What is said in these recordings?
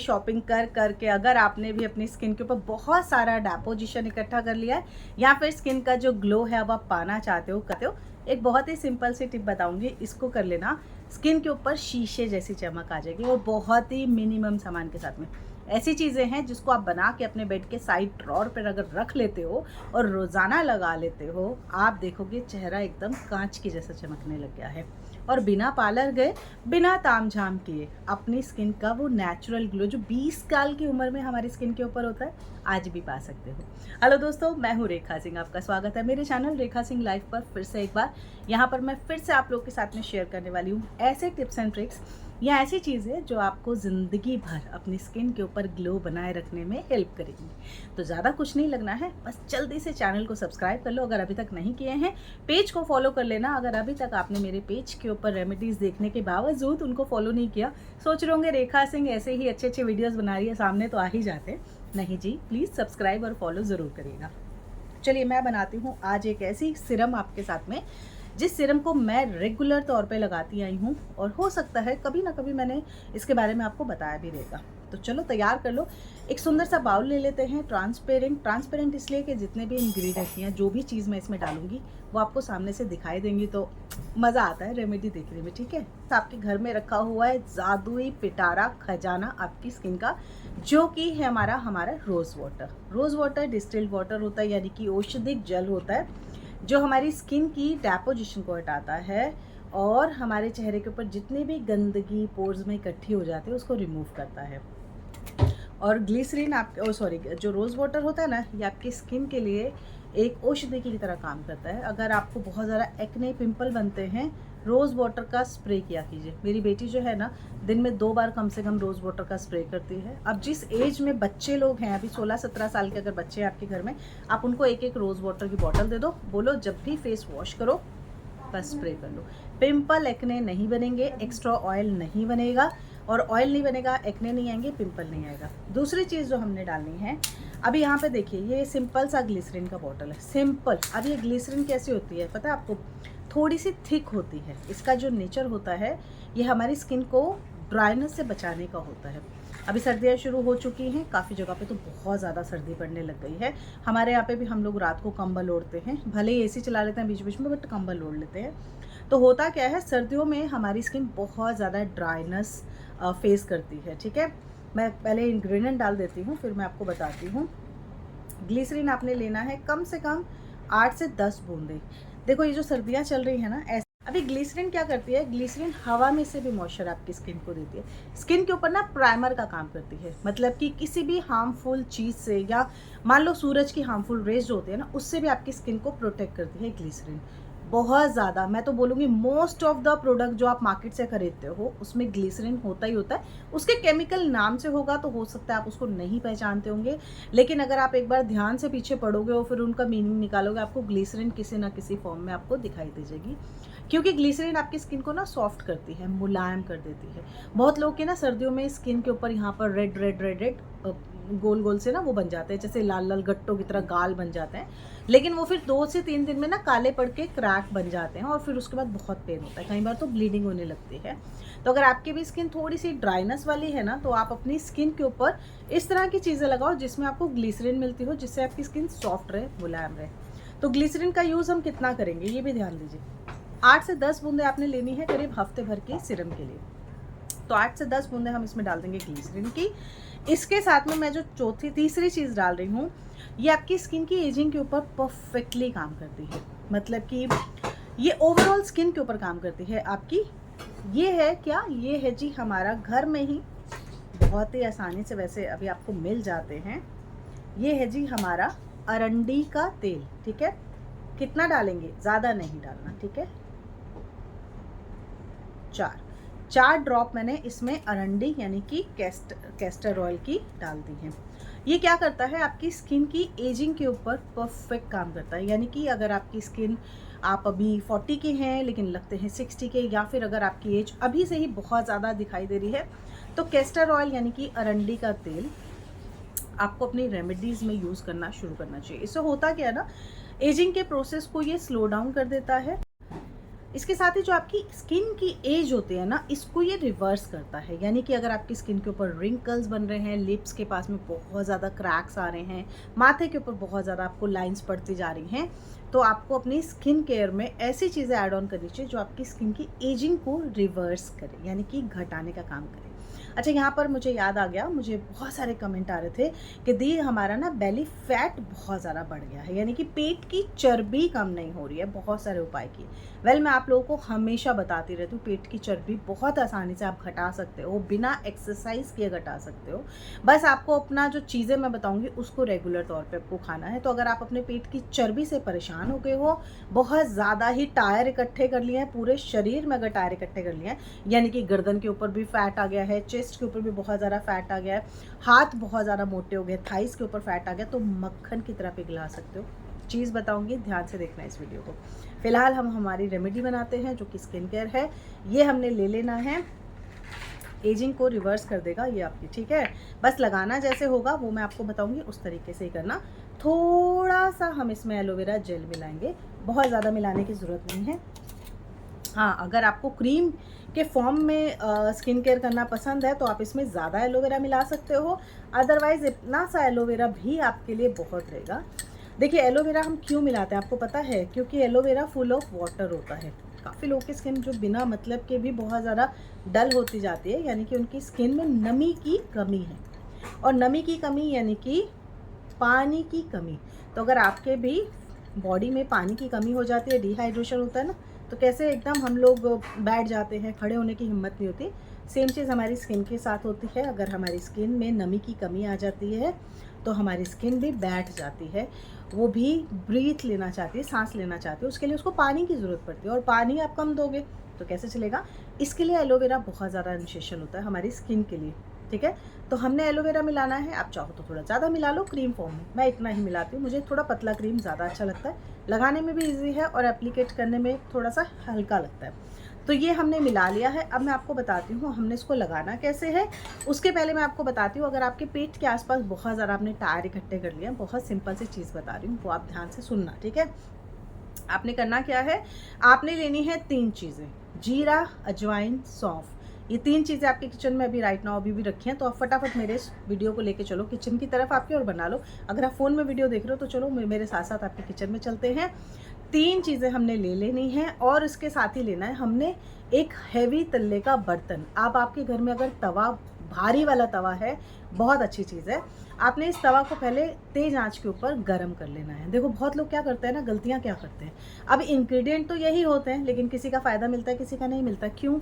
Shopping कर करके अगर आपने भी अपनी स्किन के ऊपर बहुत सारा डेपोजिशन इकट्ठा कर लिया है या फिर स्किन का जो ग्लो है अब आप पाना चाहते हो करते हो, एक बहुत ही सिंपल सी टिप बताऊंगी, इसको कर लेना। स्किन के ऊपर शीशे जैसी चमक आ जाएगी और बहुत ही मिनिमम सामान के साथ में। ऐसी चीज़ें हैं जिसको आप बना के अपने बेड के साइड ड्रॉर पर अगर रख लेते हो और रोज़ाना लगा लेते हो, आप देखोगे चेहरा एकदम कांच की जैसा चमकने लग गया है। और बिना पार्लर गए, बिना तामझाम किए अपनी स्किन का वो नेचुरल ग्लो जो 20 साल की उम्र में हमारी स्किन के ऊपर होता है, आज भी पा सकते हो। हेलो दोस्तों, मैं हूँ रेखा सिंह, आपका स्वागत है मेरे चैनल रेखा सिंह लाइफ पर। फिर से एक बार यहाँ पर मैं फिर से आप लोग के साथ में शेयर करने वाली हूँ ऐसे टिप्स एंड ट्रिक्स या ऐसी चीज़ें जो आपको ज़िंदगी भर अपनी स्किन के ऊपर ग्लो बनाए रखने में हेल्प करेगी। तो ज़्यादा कुछ नहीं लगना है, बस जल्दी से चैनल को सब्सक्राइब कर लो अगर अभी तक नहीं किए हैं। पेज को फॉलो कर लेना अगर अभी तक आपने मेरे पेज के ऊपर रेमेडीज़ देखने के बावजूद उनको फॉलो नहीं किया। सोच रहे होंगे रेखा सिंह ऐसे ही अच्छे अच्छे वीडियोज़ बना रही है, सामने तो आ ही जाते। नहीं जी, प्लीज़ सब्सक्राइब और फॉलो ज़रूर करिएगा। चलिए मैं बनाती हूँ आज एक ऐसी सिरम आपके साथ में जिस सिरम को मैं रेगुलर तौर पे लगाती आई हूँ और हो सकता है कभी ना कभी मैंने इसके बारे में आपको बताया भी रहेगा। तो चलो तैयार कर लो। एक सुंदर सा बाउल ले लेते हैं, ट्रांसपेरेंट इसलिए कि जितने भी इंग्रेडिएंट्स हैं, जो भी चीज़ मैं इसमें डालूंगी वो आपको सामने से दिखाई देंगी तो मज़ा आता है रेमेडी देखने में। ठीक है, तो आपके घर में रखा हुआ है जादुई पिटारा खजाना आपकी स्किन का, जो कि है हमारा रोज़ वाटर डिस्टिल्ड वाटर होता है, यानी कि औषधिक जल होता है जो हमारी स्किन की डेपोजिशन को हटाता है और हमारे चेहरे के ऊपर जितनी भी गंदगी पोर्स में इकट्ठी हो जाती है उसको रिमूव करता है। और ग्लिसरीन जो रोज़ वाटर होता है ना, ये आपकी स्किन के लिए एक औषधि की तरह काम करता है। अगर आपको बहुत ज़्यादा एक्ने पिंपल बनते हैं, रोज़ वाटर का स्प्रे किया कीजिए। मेरी बेटी जो है ना, दिन में 2 बार कम से कम रोज़ वाटर का स्प्रे करती है। अब जिस एज में बच्चे लोग हैं, अभी 16-17 साल के अगर बच्चे हैं आपके घर में, आप उनको एक एक रोज़ वाटर की बॉटल दे दो, बोलो जब भी फेस वॉश करो बस स्प्रे कर लो। पिंपल एक्ने नहीं बनेंगे, एक्स्ट्रा ऑयल नहीं बनेगा, और ऑयल नहीं बनेगा, एक्ने नहीं आएंगे, पिंपल नहीं आएगा। दूसरी चीज़ जो हमने डालनी है, अभी यहाँ पे देखिए ये सिंपल सा ग्लिसरीन का बॉटल है, सिंपल। अब ये ग्लिसरीन कैसी होती है पता है आपको? थोड़ी सी थिक होती है। इसका जो नेचर होता है, ये हमारी स्किन को ड्राइनेस से बचाने का होता है। अभी सर्दियाँ शुरू हो चुकी हैं, काफ़ी जगह पे तो बहुत ज़्यादा सर्दी पड़ने लग गई है। हमारे यहाँ पे भी हम लोग रात को कंबल ओढ़ते हैं, भले ही एसी चला लेते हैं बीच बीच में, बट कंबल ओढ़ लेते हैं। तो होता क्या है, सर्दियों में हमारी स्किन बहुत ज़्यादा ड्राइनेस फेस करती है। ठीक है, मैं पहले इंग्रेडिएंट डाल देती हूँ, फिर मैं आपको बताती हूँ। ग्लिसरीन आपने लेना है कम से कम 8 से 10 बूंदे। देखो ये जो सर्दियाँ चल रही है ना, ऐसे अभी ग्लिसरीन क्या करती है, ग्लिसरीन हवा में से भी मॉइस्चर आपकी स्किन को देती है। स्किन के ऊपर ना प्राइमर का काम करती है, मतलब कि किसी भी हार्मफुल चीज़ से, या मान लो सूरज की हार्मफुल रेज जो होती है ना, उससे भी आपकी स्किन को प्रोटेक्ट करती है ग्लिसरीन। बहुत ज़्यादा, मैं तो बोलूँगी मोस्ट ऑफ द प्रोडक्ट जो आप मार्केट से खरीदते हो उसमें ग्लिसरीन होता ही होता है। उसके केमिकल नाम से होगा तो हो सकता है आप उसको नहीं पहचानते होंगे, लेकिन अगर आप एक बार ध्यान से पीछे पढ़ोगे और फिर उनका मीनिंग निकालोगे, आपको ग्लिसरीन किसी ना किसी फॉर्म में आपको दिखाई दे जाएगी। क्योंकि ग्लिसरीन आपकी स्किन को ना सॉफ्ट करती है, मुलायम कर देती है। बहुत लोग के ना सर्दियों में स्किन के ऊपर यहाँ पर रेड रेड रेड रेड गोल गोल से ना वो बन जाते हैं, जैसे लाल लाल गट्टों की तरह गाल बन जाते हैं, लेकिन वो फिर 2 से 3 दिन में ना काले पड़ के क्रैक बन जाते हैं और फिर उसके बाद बहुत पेन होता है, कई बार तो ब्लीडिंग होने लगती है। तो अगर आपकी भी स्किन थोड़ी सी ड्राइनेस वाली है ना, तो आप अपनी स्किन के ऊपर इस तरह की चीज़ें लगाओ जिसमें आपको ग्लिसरीन मिलती हो, जिससे आपकी स्किन सॉफ्ट रहे, मुलायम रहे। तो ग्लिसरीन का यूज़ हम कितना करेंगे ये भी ध्यान दीजिए। 8 से 10 बूंदे आपने लेनी है करीब हफ्ते भर के सिरम के लिए। तो 8 से 10 बूंदे हम इसमें डाल देंगे ग्लिसरीन की। इसके साथ में मैं जो तीसरी चीज़ डाल रही हूँ, ये आपकी स्किन की एजिंग के ऊपर परफेक्टली काम करती है। मतलब कि ये ओवरऑल स्किन के ऊपर काम करती है आपकी। ये है क्या, ये है जी हमारा घर में ही बहुत ही आसानी से वैसे अभी आपको मिल जाते हैं। ये है जी हमारा अरंडी का तेल। ठीक है, कितना डालेंगे, ज़्यादा नहीं डालना। ठीक है, 4 ड्रॉप मैंने इसमें अरंडी यानी कि कैस्टर ऑयल की डाल दी है। ये क्या करता है, आपकी स्किन की एजिंग के ऊपर परफेक्ट काम करता है। यानी कि अगर आपकी स्किन, आप अभी 40 के हैं लेकिन लगते हैं 60 के, या फिर अगर आपकी एज अभी से ही बहुत ज़्यादा दिखाई दे रही है, तो कैस्टर ऑयल यानी कि अरंडी का तेल आपको अपनी रेमेडीज़ में यूज़ करना शुरू करना चाहिए। इससे होता क्या है ना, एजिंग के प्रोसेस को ये स्लो डाउन कर देता है। इसके साथ ही जो आपकी स्किन की एज होती है ना, इसको ये रिवर्स करता है। यानी कि अगर आपकी स्किन के ऊपर रिंकल्स बन रहे हैं, लिप्स के पास में बहुत ज़्यादा क्रैक्स आ रहे हैं, माथे के ऊपर बहुत ज़्यादा आपको लाइंस पड़ती जा रही हैं, तो आपको अपनी स्किन केयर में ऐसी चीज़ें ऐड ऑन करनी चाहिए जो आपकी स्किन की एजिंग को रिवर्स करे, यानी कि घटाने का काम करे। अच्छा, यहाँ पर मुझे याद आ गया, मुझे बहुत सारे कमेंट आ रहे थे कि दी हमारा ना बेली फैट बहुत ज़्यादा बढ़ गया है, यानी कि पेट की चर्बी कम नहीं हो रही है, बहुत सारे उपाय किए। वेल, मैं आप लोगों को हमेशा बताती रहती हूँ, पेट की चर्बी बहुत आसानी से आप घटा सकते हो, बिना एक्सरसाइज किए घटा सकते हो। बस आपको अपना जो चीज़ें मैं बताऊँगी उसको रेगुलर तौर पर आपको खाना है। तो अगर आप अपने पेट की चर्बी से परेशान हो गए हो, बहुत ज़्यादा ही टायर इकट्ठे कर लिए हैं, पूरे शरीर में अगर टायर इकट्ठे कर लिए हैं, यानी कि गर्दन के ऊपर भी फैट आ गया है, चेस्ट के ऊपर भी बहुत ज़्यादा फैट आ गया है, हाथ बहुत ज़्यादा मोटे हो गए, थाइस के ऊपर फैट आ गया, तो मक्खन की तरह पिघला सकते हो। चीज़ बताऊंगी, ध्यान से देखना इस वीडियो को। फिलहाल हम हमारी रेमेडी बनाते हैं जो कि स्किन केयर है। ये हमने ले लेना है, एजिंग को रिवर्स कर देगा ये आपकी, ठीक है। बस लगाना जैसे होगा वो मैं आपको बताऊंगी, उस तरीके से ही करना। थोड़ा सा हम इसमें एलोवेरा जेल मिलाएंगे, बहुत ज़्यादा मिलाने की ज़रूरत नहीं है। हाँ, अगर आपको क्रीम के फॉर्म में स्किन केयर करना पसंद है तो आप इसमें ज़्यादा एलोवेरा मिला सकते हो, अदरवाइज़ इतना सा एलोवेरा भी आपके लिए बहुत रहेगा। देखिए, एलोवेरा हम क्यों मिलाते हैं आपको पता है? क्योंकि एलोवेरा फुल ऑफ वाटर होता है। काफ़ी लोगों की स्किन जो बिना मतलब के भी बहुत ज़्यादा डल होती जाती है, यानी कि उनकी स्किन में नमी की कमी है, और नमी की कमी यानी कि पानी की कमी। तो अगर आपके भी बॉडी में पानी की कमी हो जाती है, डिहाइड्रेशन होता है ना, तो कैसे एकदम हम लोग बैठ जाते हैं, खड़े होने की हिम्मत नहीं होती। सेम चीज़ हमारी स्किन के साथ होती है। अगर हमारी स्किन में नमी की कमी आ जाती है तो हमारी स्किन भी बैठ जाती है, वो भी ब्रीथ लेना चाहती है, सांस लेना चाहती है, उसके लिए उसको पानी की ज़रूरत पड़ती है, और पानी आप कम दोगे तो कैसे चलेगा। इसके लिए एलोवेरा बहुत ज़्यादा एसेंशियल होता है हमारी स्किन के लिए, ठीक है। तो हमने एलोवेरा मिलाना है, आप चाहो तो थोड़ा ज़्यादा मिला लो क्रीम फॉर्म में, मैं इतना ही मिलाती हूँ, मुझे थोड़ा पतला क्रीम ज़्यादा अच्छा लगता है, लगाने में भी इजी है और एप्लीकेट करने में थोड़ा सा हल्का लगता है। तो ये हमने मिला लिया है। अब मैं आपको बताती हूँ हमने इसको लगाना कैसे है। उसके पहले मैं आपको बताती हूँ, अगर आपके पेट के आसपास बहुत ज़्यादा आपने टायर इकट्ठे कर लिया, बहुत सिंपल सी चीज़ बता रही हूँ, वो आप ध्यान से सुनना, ठीक है। आपने करना क्या है, आपने लेनी है 3 चीज़ें, जीरा, अजवाइन, सौंफ। ये 3 चीज़ें आपके किचन में अभी राइट नाउ अभी भी रखी हैं, तो आप फटाफट मेरे इस वीडियो को लेके चलो किचन की तरफ आपके और बना लो। अगर आप फ़ोन में वीडियो देख रहे हो तो चलो मेरे साथ साथ आपके किचन में चलते हैं। 3 चीज़ें हमने ले लेनी हैं, और इसके साथ ही लेना है हमने एक हैवी तल्ले का बर्तन। आप आपके घर में अगर तवा, भारी वाला तवा है, बहुत अच्छी चीज़ है। आपने इस तवा को पहले तेज़ आंच के ऊपर गरम कर लेना है। देखो, बहुत लोग क्या करते हैं ना, गलतियाँ क्या करते हैं, अब इंग्रेडिएंट तो यही होते हैं, लेकिन किसी का फ़ायदा मिलता है, किसी का नहीं मिलता। क्यों?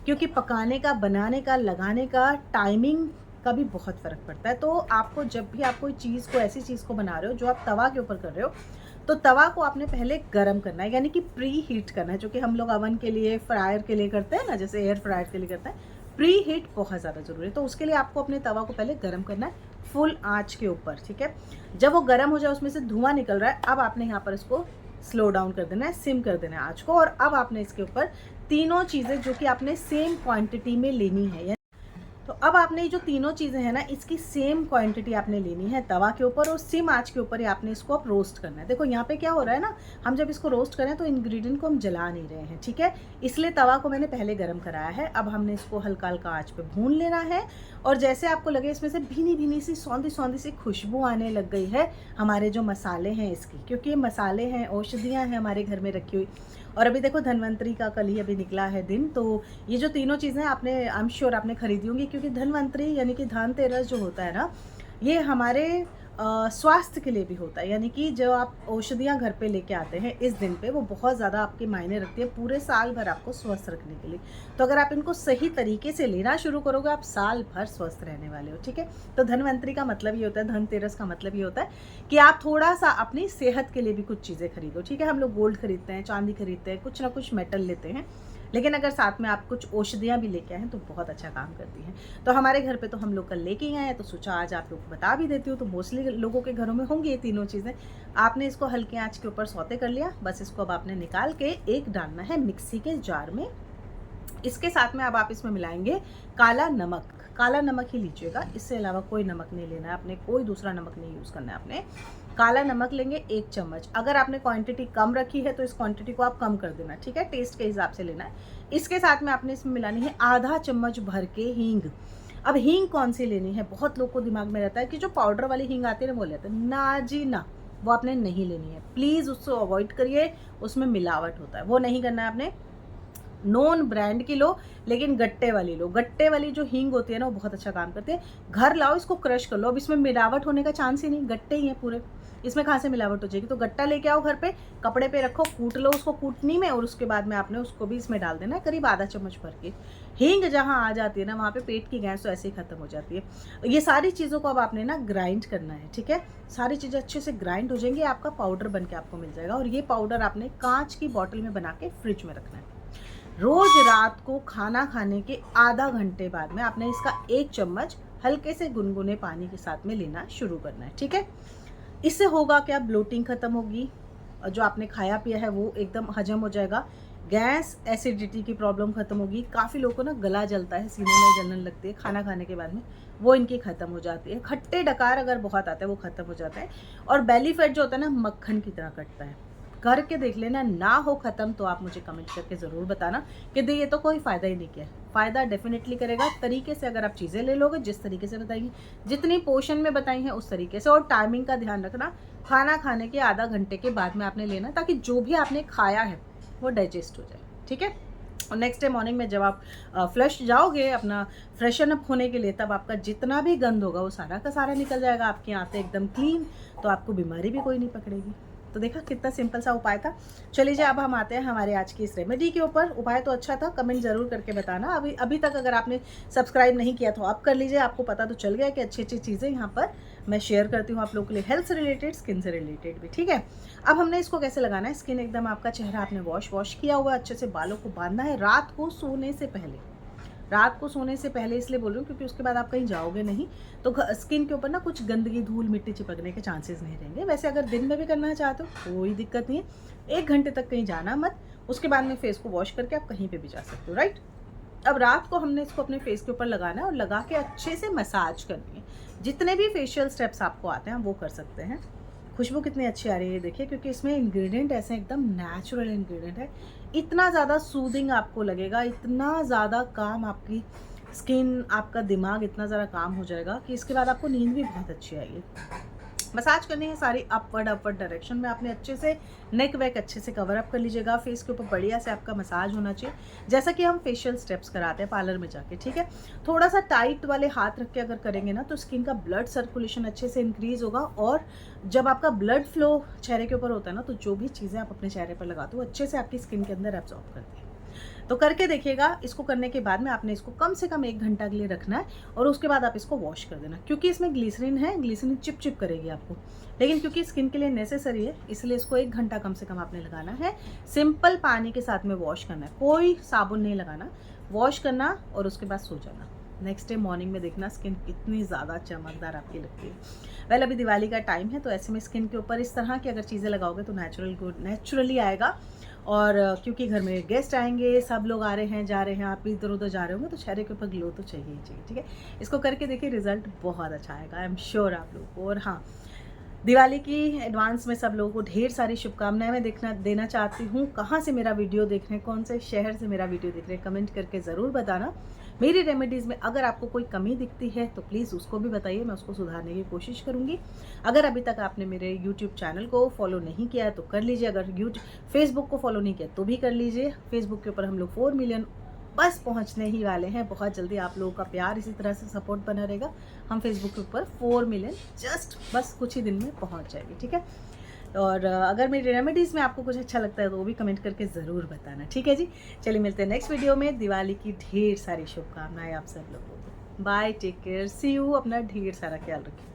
क्योंकि पकाने का, बनाने का, लगाने का टाइमिंग का भी बहुत फ़र्क पड़ता है। तो आपको जब भी आप कोई चीज़ को, ऐसी चीज़ को बना रहे हो जो आप तवा के ऊपर कर रहे हो, तो तवा को आपने पहले गरम करना है, यानी कि प्री हीट करना है, जो कि हम लोग अवन के लिए, फ्रायर के लिए करते हैं ना, जैसे एयर फ्रायर के लिए करते हैं। प्री हीट बहुत ज़्यादा ज़रूरी है, तो उसके लिए आपको अपने तवा को पहले गरम करना है फुल आंच के ऊपर, ठीक है। जब वो गरम हो जाए, उसमें से धुआं निकल रहा है, अब आपने यहाँ पर इसको स्लो डाउन कर देना है, सिम कर देना है आंच को, और अब आपने इसके ऊपर तीनों चीज़ें जो कि आपने सेम क्वांटिटी में लेनी है, तो अब आपने ये जो तीनों चीज़ें हैं ना, इसकी सेम क्वांटिटी आपने लेनी है तवा के ऊपर, और सिम आंच के ऊपर ही आपने इसको अब रोस्ट करना है। देखो यहाँ पे क्या हो रहा है ना, हम जब इसको रोस्ट करें तो इंग्रेडिएंट को हम जला नहीं रहे हैं, ठीक है। इसलिए तवा को मैंने पहले गर्म कराया है। अब हमने इसको हल्का हल्का आंच पे भून लेना है, और जैसे आपको लगे इसमें से भीनी भीनी सी, सौंधी सौंधी सी खुशबू आने लग गई है हमारे जो मसाले हैं इसकी, क्योंकि ये मसाले हैं, औषधियाँ हैं हमारे घर में रखी हुई। और अभी देखो, धन्वंतरी का कल ही अभी निकला है दिन, तो ये जो तीनों चीज़ें आपने, आई एम श्योर आपने खरीदी होंगी, क्योंकि धन्वंतरी यानी कि धनतेरस जो होता है ना, ये हमारे स्वास्थ्य के लिए भी होता है। यानी कि जो आप औषधियाँ घर पे लेके आते हैं इस दिन पे, वो बहुत ज़्यादा आपके मायने रखती है पूरे साल भर आपको स्वस्थ रखने के लिए। तो अगर आप इनको सही तरीके से लेना शुरू करोगे, आप साल भर स्वस्थ रहने वाले हो, ठीक है। तो धन्वंतरी का मतलब ये होता है, धनतेरस का मतलब ये होता है कि आप थोड़ा सा अपनी सेहत के लिए भी कुछ चीज़ें खरीदो, ठीक है। हम लोग गोल्ड खरीदते हैं, चांदी खरीदते हैं, कुछ ना कुछ मेटल लेते हैं, लेकिन अगर साथ में आप कुछ औषधियाँ भी लेके आए हैं तो बहुत अच्छा काम करती हैं। तो हमारे घर पे तो हम लोग कल लेके ही आए हैं, तो सोचा आज आप लोग को बता भी देती हूँ। तो मोस्टली लोगों के घरों में होंगी ये तीनों चीज़ें। आपने इसको हल्के आंच के ऊपर सौते कर लिया, बस इसको अब आपने निकाल के एक डालना है मिक्सी के जार में। इसके साथ में अब आप इसमें मिलाएंगे काला नमक, काला नमक ही लीजिएगा, इससे अलावा कोई नमक नहीं लेना है आपने, कोई दूसरा नमक नहीं यूज़ करना है आपने। काला नमक लेंगे 1 चम्मच। अगर आपने क्वांटिटी कम रखी है तो इस क्वांटिटी को आप कम कर देना, ठीक है, टेस्ट के हिसाब से लेना है। इसके साथ में आपने इसमें मिलानी है आधा चम्मच भर के हींग। अब हींग कौन सी लेनी है, बहुत लोग को दिमाग में रहता है कि जो पाउडर वाली हींग आती है ना वो लेते हैं, ना जी ना, वो आपने नहीं लेनी है, प्लीज़ उसको अवॉइड करिए, उसमें मिलावट होता है, वो नहीं करना है आपने। नॉन ब्रांड की लो, लेकिन गट्टे वाली लो। गट्टे वाली जो हींग होती है ना वो बहुत अच्छा काम करती है। घर लाओ, इसको क्रश कर लो। अब इसमें मिलावट होने का चांस ही नहीं, गट्टे ही हैं पूरे, इसमें कहाँ से मिलावट हो जाएगी। तो गट्टा लेके आओ घर पे, कपड़े पे रखो, कूट लो उसको कूटनी में, और उसके बाद में आपने उसको भी इसमें डाल देना है, करीब आधा चम्मच भर के। हींग जहाँ आ जाती है ना वहाँ पे पेट की गैस तो ऐसे ही खत्म हो जाती है। ये सारी चीज़ों को अब आपने ना ग्राइंड करना है, ठीक है। सारी चीज़ें अच्छे से ग्राइंड हो जाएंगी, आपका पाउडर बन के आपको मिल जाएगा। और ये पाउडर आपने कांच की बॉटल में बना के फ्रिज में रखना है। रोज रात को खाना खाने के आधा घंटे बाद में आपने इसका 1 चम्मच हल्के से गुनगुने पानी के साथ में लेना शुरू करना है, ठीक है। इससे होगा क्या, ब्लोटिंग खत्म होगी, और जो आपने खाया पिया है वो एकदम हजम हो जाएगा। गैस एसिडिटी की प्रॉब्लम खत्म होगी। काफ़ी लोगों को ना गला जलता है, सीने में जलन लगती है खाना खाने के बाद में, वो इनकी ख़त्म हो जाती है। खट्टे डकार अगर बहुत आते हैं वो ख़त्म हो जाता है। और बेली फैट जो होता है ना मक्खन की तरह कटता है। करके देख लेना, ना हो ख़त्म तो आप मुझे कमेंट करके ज़रूर बताना कि ये तो कोई फ़ायदा ही नहीं किया। फ़ायदा डेफिनेटली करेगा, तरीके से अगर आप चीज़ें ले लोगे, जिस तरीके से बताएंगी, जितनी पोर्शन में बताई हैं उस तरीके से। और टाइमिंग का ध्यान रखना, खाना खाने के आधा घंटे के बाद में आपने लेना, ताकि जो भी आपने खाया है वो डाइजेस्ट हो जाए, ठीक है। और नेक्स्ट डे मॉर्निंग में जब आप फ्लश जाओगे अपना फ्रेशन अप होने के लिए, तब आपका जितना भी गंद होगा वो सारा का सारा निकल जाएगा, आपकी आंतें एकदम क्लीन, तो आपको बीमारी भी कोई नहीं पकड़ेगी। तो देखा कितना सिंपल सा उपाय था। चलिए अब हम आते हैं हमारे आज की इस रेमेडी के ऊपर। उपाय तो अच्छा था, कमेंट ज़रूर करके बताना। अभी तक अगर आपने सब्सक्राइब नहीं किया तो आप कर लीजिए, आपको पता तो चल गया कि अच्छी अच्छी चीज़ें यहाँ पर मैं शेयर करती हूँ आप लोगों के लिए, हेल्थ से रिलेटेड, स्किन से रिलेटेड भी, ठीक है। अब हमने इसको कैसे लगाना है, स्किन एकदम आपका चेहरा आपने वॉश किया हुआ, अच्छे से बालों को बांधना है रात को सोने से पहले। रात को सोने से पहले इसलिए बोल रही हूँ क्योंकि उसके बाद आप कहीं जाओगे नहीं, तो स्किन के ऊपर ना कुछ गंदगी, धूल मिट्टी चिपकने के चांसेस नहीं रहेंगे। वैसे अगर दिन में भी करना चाहते हो कोई दिक्कत नहीं है, 1 घंटे तक कहीं जाना मत, उसके बाद में फेस को वॉश करके आप कहीं पे भी जा सकते हो, राइट। अब रात को हमने इसको अपने फेस के ऊपर लगाना है और लगा के अच्छे से मसाज करनी है। जितने भी फेशियल स्टेप्स आपको आते हैं वो कर सकते हैं। खुशबू कितनी अच्छी आ रही है देखिए, क्योंकि इसमें इंग्रेडिएंट ऐसे एकदम नेचुरल इंग्रेडिएंट है। इतना ज़्यादा सूदिंग आपको लगेगा, इतना ज़्यादा काम, आपकी स्किन, आपका दिमाग इतना ज़्यादा काम हो जाएगा कि इसके बाद आपको नींद भी बहुत अच्छी आएगी। मसाज करनी है सारी अपवर्ड डायरेक्शन में। आपने अच्छे से नेक वेक अच्छे से कवर अप कर लीजिएगा, फेस के ऊपर बढ़िया से आपका मसाज होना चाहिए, जैसा कि हम फेशियल स्टेप्स कराते हैं पार्लर में जाके, ठीक है। थोड़ा सा टाइट वाले हाथ रख के अगर करेंगे ना तो स्किन का ब्लड सर्कुलेशन अच्छे से इंक्रीज होगा, और जब आपका ब्लड फ्लो चेहरे के ऊपर होता है ना तो जो भी चीज़ें आप अपने चेहरे पर लगाते हो अच्छे से आपकी स्किन के अंदर एब्जॉर्ब करती है। तो करके देखिएगा। इसको करने के बाद में आपने इसको कम से कम 1 घंटा के लिए रखना है, और उसके बाद आप इसको वॉश कर देना, क्योंकि इसमें ग्लिसरीन है, ग्लिसरीन चिप करेगी आपको, लेकिन क्योंकि स्किन के लिए नेसेसरी है इसलिए इसको 1 घंटा कम से कम आपने लगाना है। सिंपल पानी के साथ में वॉश करना है, कोई साबुन नहीं लगाना, वॉश करना और उसके बाद सो जाना। नेक्स्ट डे मॉर्निंग में देखना स्किन कितनी ज़्यादा चमकदार आपकी लगती है। वेल अभी दिवाली का टाइम है, तो ऐसे में स्किन के ऊपर इस तरह की अगर चीज़ें लगाओगे तो नेचुरली आएगा। और क्योंकि घर में गेस्ट आएंगे, सब लोग आ रहे हैं जा रहे हैं, आप भी इधर उधर जा रहे होंगे, तो चेहरे के ऊपर ग्लो तो चाहिए ही चाहिए, ठीक है। इसको करके देखिए, रिजल्ट बहुत अच्छा आएगा, आई एम श्योर आप लोगों को। और हाँ, दिवाली की एडवांस में सब लोगों को ढेर सारी शुभकामनाएं मैं देना चाहती हूँ। कहाँ से मेरा वीडियो देख रहे हैं, कौन से शहर से मेरा वीडियो देख रहे हैं, कमेंट करके ज़रूर बताना। मेरी रेमेडीज़ में अगर आपको कोई कमी दिखती है तो प्लीज़ उसको भी बताइए, मैं उसको सुधारने की कोशिश करूँगी। अगर अभी तक आपने मेरे यूट्यूब चैनल को फॉलो नहीं किया है तो कर लीजिए, अगर फेसबुक को फॉलो नहीं किया तो भी कर लीजिए। फेसबुक के ऊपर हम लोग 4 मिलियन बस पहुंचने ही वाले हैं, बहुत जल्दी। आप लोगों का प्यार इसी तरह से सपोर्ट बना रहेगा, हम फेसबुक के ऊपर 4 मिलियन जस्ट बस कुछ ही दिन में पहुंच जाएगी, ठीक है। और अगर मेरी रेमेडीज़ में आपको कुछ अच्छा लगता है तो वो भी कमेंट करके ज़रूर बताना, ठीक है जी। चलिए मिलते हैं नेक्स्ट वीडियो में। दिवाली की ढेर सारी शुभकामनाएं आप सब लोगों को। Bye, take care, see you. अपना ढेर सारा ख्याल रखिए।